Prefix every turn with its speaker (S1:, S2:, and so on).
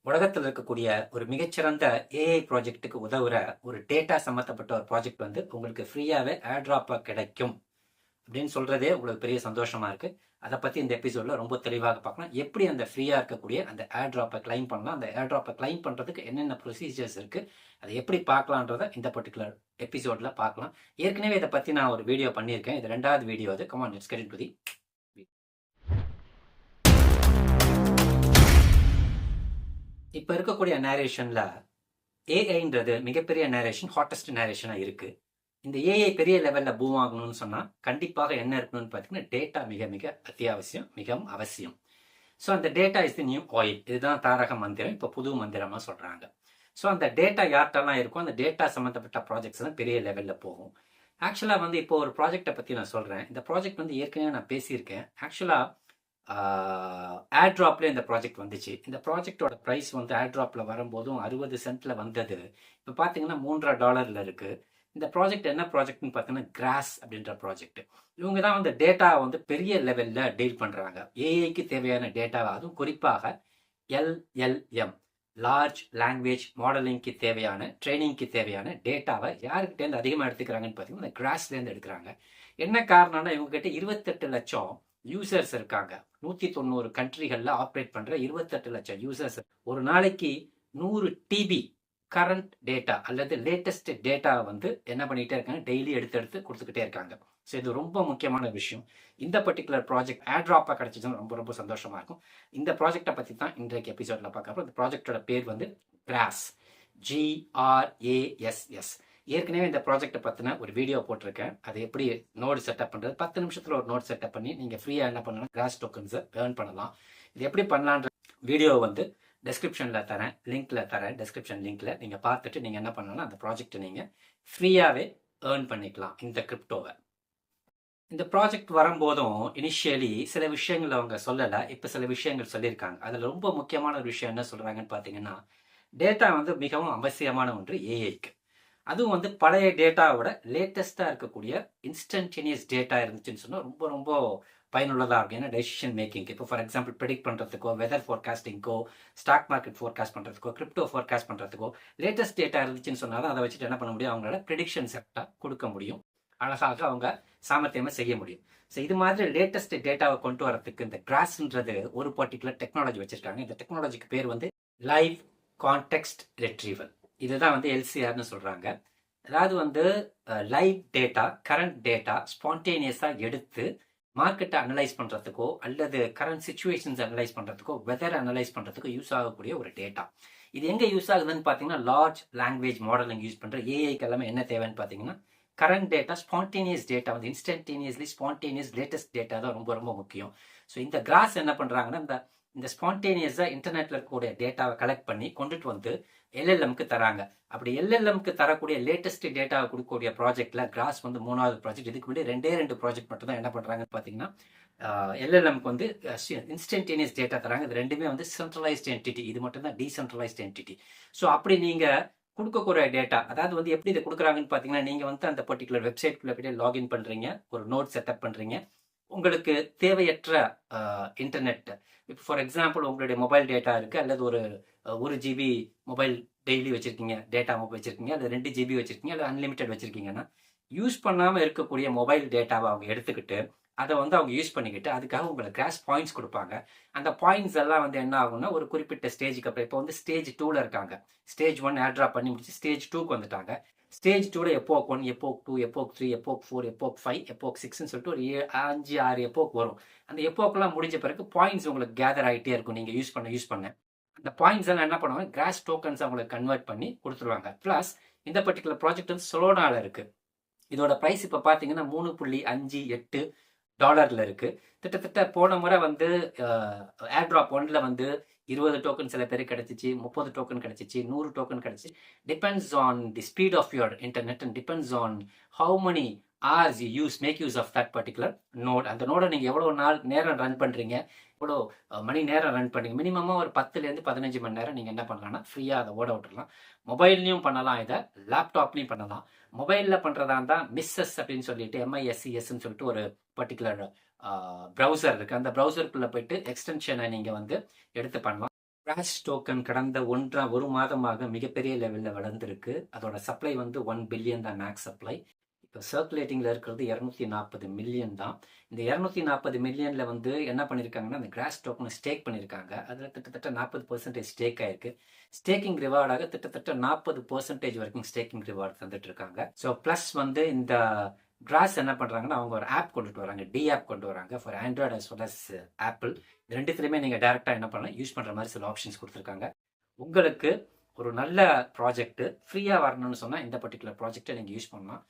S1: உலகத்தில் இருக்கக்கூடிய ஒரு மிகச்சிறந்த ஏஐ ப்ராஜெக்ட்டுக்கு உதவுற ஒரு டேட்டா சம்மந்தப்பட்ட ஒரு ப்ராஜெக்ட் வந்து உங்களுக்கு ஃப்ரீயாகவே ஏர்ட்ராப்பாக கிடைக்கும் அப்படின்னு சொல்றதே உங்களுக்கு பெரிய சந்தோஷமா இருக்கு. அதை பத்தி இந்த எபிசோட்ல ரொம்ப தெளிவாக பார்க்கலாம். எப்படி அந்த ஃப்ரீயா இருக்கக்கூடிய அந்த ஏர்ட்ராப்பை கிளைம் பண்ணலாம், அந்த ஏர்ட்ராப்பை கிளைம் பண்றதுக்கு என்னென்ன ப்ரொசீஜர்ஸ் இருக்கு, அதை எப்படி பார்க்கலான்றத இந்த பர்டிகுலர் எபிசோட்ல பார்க்கலாம். ஏற்கனவே இதை பத்தி நான் ஒரு வீடியோ பண்ணியிருக்கேன். இது 2வது வீடியோ. அது come on let's get into the. இப்போ இருக்கக்கூடிய நேரேஷன்ல ஏஐன்றது மிகப்பெரிய நேரேஷன், ஹாட்டஸ்ட் நேரேஷனாக இருக்கு. இந்த ஏஐ பெரிய லெவலில் பூம் ஆகணும்னு சொன்னால் கண்டிப்பாக என்ன இருக்கணும்னு பார்த்தீங்கன்னா டேட்டா மிக மிக அத்தியாவசியம், மிகவும் அவசியம். ஸோ அந்த data is the new oil. இதுதான் தாரக மந்திரம், இப்போ புது மந்திரமாக சொல்கிறாங்க. ஸோ அந்த டேட்டா யார்ட்டெல்லாம் இருக்கும், அந்த டேட்டா சம்மந்தப்பட்ட ப்ராஜெக்ட்ஸ் தான் பெரிய லெவலில் போகும். ஆக்சுவலாக வந்து இப்போ ஒரு ப்ராஜெக்டை பற்றி நான் சொல்கிறேன். இந்த ப்ராஜெக்ட் வந்து ஏற்கனவே நான் பேசியிருக்கேன். ஆக்சுவலாக ஏர்ட்ராப்ல இந்த ப்ராஜெக்ட் வந்துச்சு. இந்த ப்ராஜெக்டோட ப்ரைஸ் வந்து ஏர்ட்ராப்ல வரும்போதும் 60 சென்ட்ல வந்தது. இப்போ பார்த்தீங்கன்னா $3.50 இருக்கு. இந்த ப்ராஜெக்ட் என்ன ப்ராஜெக்ட்னு பார்த்தீங்கன்னா கிராஸ் அப்படின்ற ப்ராஜெக்ட். இவங்க தான் வந்து டேட்டா வந்து பெரிய லெவலில் டீல் பண்ணுறாங்க. ஏஐக்கு தேவையான டேட்டாவை, அதுவும் குறிப்பாக LLM லார்ஜ் லாங்குவேஜ் மாடலிங்க்கு தேவையான, ட்ரைனிங்க்கு தேவையான டேட்டாவை யாருக்கிட்டேருந்து அதிகமாக எடுத்துக்கிறாங்கன்னு பார்த்தீங்கன்னா கிராஸ்லேருந்து எடுக்கிறாங்க. என்ன காரணம்னா இவங்ககிட்ட 28 லட்சம் யூசர்ஸ் இருக்காங்க. 190 கண்ட்ரிகளில் ஆப்ரேட் பண்ணுற 28 லட்சம் யூசர்ஸ். ஒரு நாளைக்கு 100 டிபி கரண்ட் டேட்டா அல்லது லேட்டஸ்ட் டேட்டா வந்து என்ன பண்ணிகிட்டே இருக்காங்க, டெய்லி எடுத்து கொடுத்துக்கிட்டே இருக்காங்க. ஸோ இது ரொம்ப முக்கியமான விஷயம். இந்த பர்டிகுலர் ப்ராஜெக்ட் ஏர்ட்ராப்பாக கிடச்சிச்சுன்னா ரொம்ப ரொம்ப சந்தோஷமாக இருக்கும். இந்த ப்ராஜெக்டை பற்றி தான் இன்றைக்கு எபிசோடில் பார்க்க போகிறோம். இந்த ப்ராஜெக்டோட பேர் வந்து கிராஸ், GRASS. ஏற்கனவே இந்த ப்ராஜெக்டை பற்றின ஒரு வீடியோ போட்டிருக்கேன். அது எப்படி நோடு செட்டப் பண்ணுறது, 10 நிமிஷத்தில் ஒரு நோட் செட்டப் பண்ணி நீங்கள் ஃப்ரீயாக என்ன பண்ணலாம், கிராஸ் டோக்கன்ஸை ஏர்ன் பண்ணலாம். இது எப்படி பண்ணலான்ற வீடியோ வந்து டெஸ்கிரிப்ஷனில் தரேன், லிங்க்கில் தரேன். டெஸ்கிரிப்ஷன் லிங்க்கில் நீங்கள் பார்த்துட்டு நீங்கள் என்ன பண்ணலாம், அந்த ப்ராஜெக்டை நீங்கள் ஃப்ரீயாகவே ஏர்ன் பண்ணிக்கலாம் இந்த கிரிப்டோவை. இந்த ப்ராஜெக்ட் வரும்போதும் இனிஷியலி சில விஷயங்கள் அவங்க சொல்லலை, இப்போ சில விஷயங்கள் சொல்லியிருக்காங்க. அதில் ரொம்ப முக்கியமான ஒரு விஷயம் என்ன சொல்கிறாங்கன்னு பார்த்தீங்கன்னா, டேட்டா வந்து மிகவும் அவசியமான ஒன்று ஏஐக்கு. அதுவும் வந்து பழைய டேட்டாவோட லேட்டஸ்ட்டாக இருக்கக்கூடிய இன்ஸ்டன்டேனியஸ் டேட்டா இருந்துச்சுன்னு சொன்னால் ரொம்ப ரொம்ப பயனுள்ளதாக இருக்கும். ஏன்னா டெசிஷன் மேக்கிங்க்கு, இப்போ ஃபார் எக்ஸாம்பிள் ப்ரெடிக்ட் பண்ணுறதுக்கோ, வெதர் ஃபோர்காஸ்டிங்கோ, ஸ்டாக் மார்க்கெட் ஃபோர்காஸ்ட் பண்ணுறதுக்கோ, கிரிப்டோ ஃபோர்காஸ்ட் பண்ணுறதுக்கோ லேட்டஸ்ட் டேட்டா இருந்துச்சுன்னு சொன்னால் தான் அதை வச்சுட்டு என்ன பண்ண முடியும், அவங்களோட ப்ரெடிக்ஷன் செட்டாக கொடுக்க முடியும், அழகாக அவங்க சாமர்த்தியமாக செய்ய முடியும். ஸோ இது மாதிரி லேட்டஸ்ட் டேட்டாவை கொண்டு வரதுக்கு இந்த கிராஸ்ன்றது ஒரு பர்டிகுலர் டெக்னாலஜி வச்சுருக்காங்க. இந்த டெக்னாலஜிக்கு பேர் வந்து லைவ் கான்டெக்ஸ்ட் ரெட்ரீவல். இதுதான் வந்து எல்சிஆர்னு சொல்கிறாங்க. அதாவது வந்து லைவ் டேட்டா, கரண்ட் டேட்டா ஸ்பான்டேனியஸாக எடுத்து மார்க்கெட்டை அனலைஸ் பண்ணுறதுக்கோ அல்லது கரண்ட் சுச்சுவேஷன்ஸ் அனலைஸ் பண்ணுறதுக்கோ, வெதர் அனலைஸ் பண்ணுறதுக்கோ யூஸ் ஆகக்கூடிய ஒரு டேட்டா. இது எங்கே யூஸ் ஆகுதுன்னு பார்த்தீங்கன்னா லார்ஜ் லாங்குவேஜ் மாடலிங் யூஸ் பண்ணுற ஏஐக்கு எல்லாமே என்ன தேவைன்னு பார்த்தீங்கன்னா கரண்ட் டேட்டா, ஸ்பான்டேனியஸ் டேட்டா வந்து இன்ஸ்டன்டேனியஸ்லி ஸ்பான்டேனியஸ் லேட்டஸ்ட் டேட்டா தான் ரொம்ப ரொம்ப முக்கியம். ஸோ இந்த கிராஸ் என்ன பண்ணுறாங்கன்னா இந்த ஸ்பான்டேனியஸாக இன்டர்நெட்டில் இருக்கக்கூடிய டேட்டாவை கலெக்ட் பண்ணி கொண்டுட்டு வந்து எல்எல்எம்க்கு தராங்க. அப்படி எல்எல்எம்க்கு தரக்கூடிய லேட்டஸ்ட் டேட்டாவை கொடுக்கக்கூடிய ப்ராஜெக்ட்ல கிராஸ் வந்து 3வது ப்ராஜெக்ட். இதுக்கு முன்னாடி 2 ப்ராஜெக்ட் மட்டும் தான் என்ன பண்ணுறாங்கன்னு பார்த்தீங்கன்னா எல்எல்எம்க்கு வந்து இன்ஸ்டன்டேனியஸ் டேட்டா தராங்க. இது ரெண்டுமே வந்து சென்ட்ரலைஸ்ட் என்டிட்டி, இது மட்டும் தான் டீசென்ட்ரலைஸ்ட் என்டிட்டி. ஸோ அப்படி நீங்கள் கொடுக்கக்கூடிய டேட்டா, அதாவது வந்து எப்படி இதை கொடுக்குறாங்கன்னு பார்த்தீங்கன்னா, நீங்கள் வந்து அந்த பர்டிகுலர் வெப்சைட்குள்ளே போய்ட்டு லாகின் பண்ணுறீங்க, ஒரு நோட் செட்டப் பண்ணுறீங்க, உங்களுக்கு தேவையற்ற இன்டர்நெட், இப்போ ஃபார் எக்ஸாம்பிள் உங்களுடைய மொபைல் டேட்டா இருக்குது, அல்லது ஒரு ஜிபி மொபைல் டெய்லி வச்சுருக்கீங்க, டேட்டா மொபைல் வச்சுருக்கீங்க, அல்லது 2 ஜிபி வச்சுருக்கீங்க, அல்லது அன்லிமிட்டட் வச்சுருக்கீங்கன்னா, யூஸ் பண்ணாமல் இருக்கக்கூடிய மொபைல் டேட்டாவை அவங்க எடுத்துக்கிட்டு அதை வந்து அவங்க யூஸ் பண்ணிக்கிட்டு அதுக்காக உங்களுக்கு கிராஸ் பாயிண்ட்ஸ் கொடுப்பாங்க. அந்த பாயிண்ட்ஸ் எல்லாம் வந்து என்ன ஆகும்னா ஒரு குறிப்பிட்ட ஸ்டேஜுக்கு அப்புறம், இப்போ வந்து ஸ்டேஜ் 2ல் இருக்காங்க, ஸ்டேஜ் 1 ஏர்ட்ராப் பண்ணி முடிச்சு ஸ்டேஜ் 2க்கு வந்துட்டாங்க. ஸ்டேஜ் 2ல எப்போக் 1, எப்போக் 2, எப்போக் 3, எப்போக் 4, எப்போக் 5, எப்போக் 6ன்னு சொல்லிட்டு ஒரு 5, 6 எப்போக் வரும். அந்த எப்போக்கெல்லாம் முடிஞ்ச பிறகு பாயிண்ட்ஸ் உங்களுக்கு கேதர் ஆகிட்டே இருக்கும். நீங்கள் யூஸ் பண்ண அந்த பாயிண்ட்ஸ் எல்லாம் என்ன பண்ணுவாங்க, கிராஸ் டோக்கன்ஸ் அவங்களுக்கு கன்வெர்ட் பண்ணி கொடுத்துருவாங்க. ப்ளஸ் இந்த பர்டிகுலர் ப்ராஜெக்ட் வந்து சொலோனால இருக்குது. இதோட ப்ரைஸ் இப்போ பார்த்தீங்கன்னா $3.58 இருக்குது. கிட்டத்தட்ட போன முறை வந்து ஏர்ட்ராப் 1ல வந்து 20 டோக்கன் சில பேருக்கு கிடைச்சிச்சு, 30 டோக்கன் கிடைச்சிச்சு, 100 டோக்கன் கிடைச்சி. Depends on the speed of your internet and depends on how many hours you make use of that particular node. அந்த நோடை நீங்கள் எவ்வளோ நேரம் ரன் பண்ணுறீங்க, எவ்வளோ மணி நேரம் ரன் பண்ணுறீங்க, மினிமமாக ஒரு 10லேருந்து 15 மணி நேரம் நீங்கள் என்ன பண்ணலாம்னா ஃப்ரீயாக அதை ஓட விட்டுடலாம். மொபைல்லையும் பண்ணலாம், இதை லேப்டாப்லையும் பண்ணலாம். மொபைலில் பண்ணுறதா இருந்தால் மிஸ்எஸ் அப்படின்னு சொல்லிட்டு MISCSன்னு சொல்லிட்டு ஒரு பர்டிகுலர் ப்ரௌசர் இருக்குது. அந்த ப்ரௌசருக்குள்ளே போயிட்டு எக்ஸ்டென்ஷனை நீங்கள் வந்து எடுத்து பண்ணலாம். கிராஷ் டோக்கன் கடந்த ஒரு மாதமாக மிகப்பெரிய லெவலில் வளர்ந்துருக்கு. அதோட சப்ளை வந்து 1 பில்லியன் தான் மேக்ஸ் சப்ளை. இப்போ சர்க்குலேட்டிங்கில் இருக்கிறது 240 மில்லியன் தான். இந்த 240 மில்லியனில் வந்து என்ன பண்ணியிருக்காங்கன்னா, அந்த கிராஷ் டோக்கனை ஸ்டேக் பண்ணியிருக்காங்க. அதில் கிட்டத்தட்ட 40% ஸ்டேக் ஆயிருக்கு. ஸ்டேக்கிங் ரிவார்டாக கிட்டத்தட்ட 40% வரைக்கும் ஸ்டேக்கிங் ரிவார்டு தந்துட்டு இருக்காங்க. ஸோ ப்ளஸ் வந்து இந்த கிராஸ் என்ன பண்ணுறாங்கன்னா, அவங்க ஒரு ஆப் கொண்டுட்டு வராங்க, டி ஆப் கொண்டு வராங்க for Android as well as apple. இது ரெண்டுத்துலையுமே நீங்கள் டேரெக்டாக என்ன பண்ணலாம், யூஸ் பண்ணுற மாதிரி சில ஆப்ஷன்ஸ் கொடுத்துருக்காங்க. உங்களுக்கு ஒரு நல்ல ப்ராஜெக்ட் ஃப்ரீயாக வரணும்னு சொன்னால் இந்த பர்டிகுலர் ப்ராஜெக்டை நீங்கள் யூஸ் பண்ணலாம்.